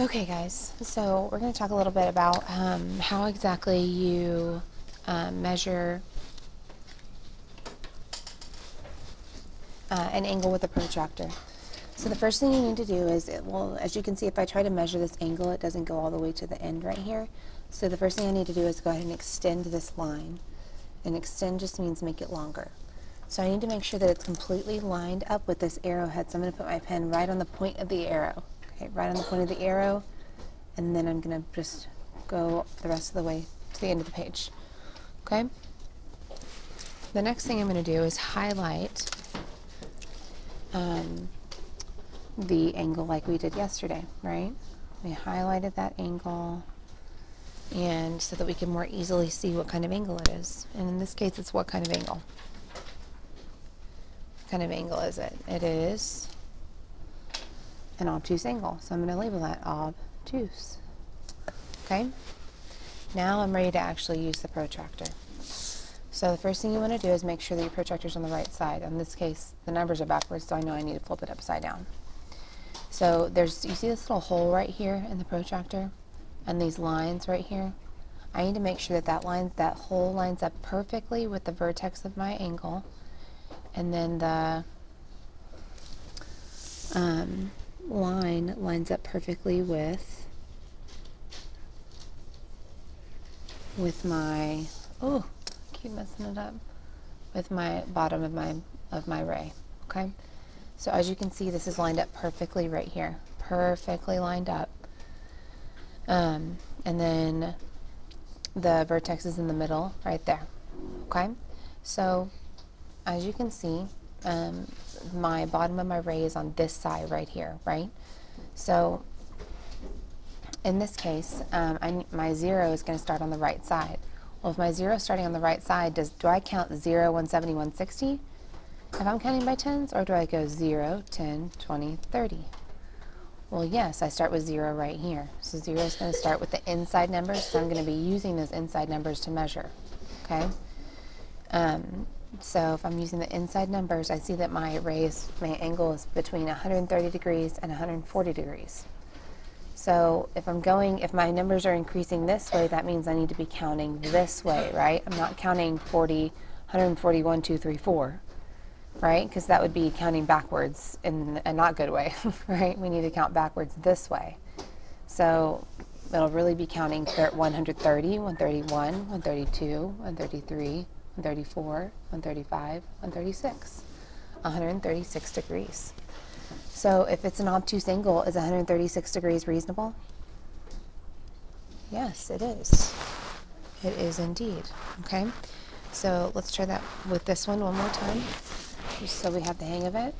Okay guys, so we're going to talk a little bit about how exactly you measure an angle with a protractor. So the first thing you need to do is, well, as you can see, if I try to measure this angle, it doesn't go all the way to the end right here. So the first thing I need to do is go ahead and extend this line. And extend just means make it longer. So I need to make sure that it's completely lined up with this arrowhead. So I'm going to put my pen right on the point of the arrow. Okay, right on the point of the arrow. And then I'm going to just go the rest of the way to the end of the page. Okay? The next thing I'm going to do is highlight the angle like we did yesterday, right? We highlighted that angle, and so that we can more easily see what kind of angle it is. And in this case, it's what kind of angle? What kind of angle is it? It is an obtuse angle. So I'm going to label that obtuse. Okay? Now I'm ready to actually use the protractor. So the first thing you want to do is make sure that your protractor's on the right side. In this case, the numbers are backwards, so I know I need to flip it upside down. So you see this little hole right here in the protractor and these lines right here? I need to make sure that that hole lines up perfectly with the vertex of my angle, and then the line lines up perfectly with my, oh, I keep messing it up, with my bottom of my ray. Okay? So as you can see, this is lined up perfectly right here. Perfectly lined up. And then the vertex is in the middle right there. Okay? So as you can see, my bottom of my ray is on this side right here, right? So in this case, my 0 is going to start on the right side. Well, if my 0 is starting on the right side, do I count 0, 170, 160? If I'm counting by tens, or do I go 0, 10, 20, 30? Well, yes, I start with 0 right here. So 0 is going to start with the inside numbers, so I'm going to be using those inside numbers to measure. Okay? So if I'm using the inside numbers, I see that my angle is between 130 degrees and 140 degrees. So if my numbers are increasing this way, that means I need to be counting this way, right? I'm not counting 141, 2, 3, 4. Right? Because that would be counting backwards in a not good way, right? We need to count backwards this way. So it'll really be counting 130, 131, 132, 133, 134, 135, 136, 136 degrees. So if it's an obtuse angle, is 136 degrees reasonable? Yes, it is. It is indeed. Okay? So let's try that with this one more time, just so we have the hang of it.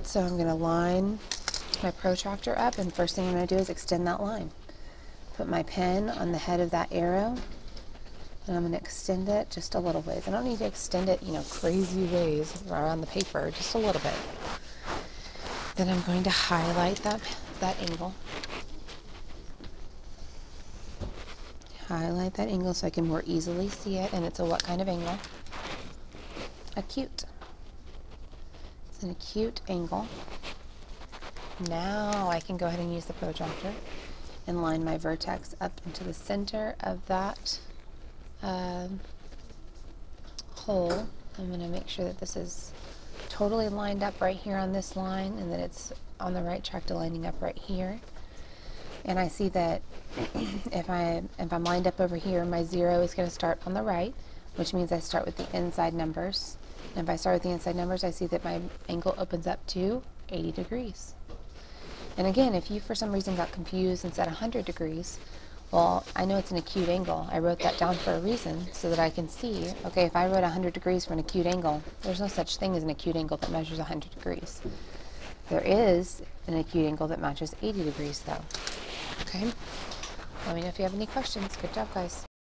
So I'm going to line my protractor up, and first thing I'm going to do is extend that line. Put my pen on the head of that arrow, and I'm going to extend it just a little ways. I don't need to extend it, crazy ways around the paper, just a little bit. Then I'm going to highlight that angle. Highlight that angle so I can more easily see it, and it's a what kind of angle? Acute. It's an acute angle. Now I can go ahead and use the protractor and line my vertex up into the center of that hole. I'm going to make sure that this is totally lined up right here on this line, and that it's on the right track to lining up right here. And I see that if I'm lined up over here, my 0 is going to start on the right, which means I start with the inside numbers. And if I start with the inside numbers, I see that my angle opens up to 80 degrees. And again, if you for some reason got confused and said 100 degrees, well, I know it's an acute angle. I wrote that down for a reason so that I can see, okay, if I wrote 100 degrees for an acute angle, there's no such thing as an acute angle that measures 100 degrees. There is an acute angle that matches 80 degrees though. Okay? Let me know if you have any questions. Good job, guys.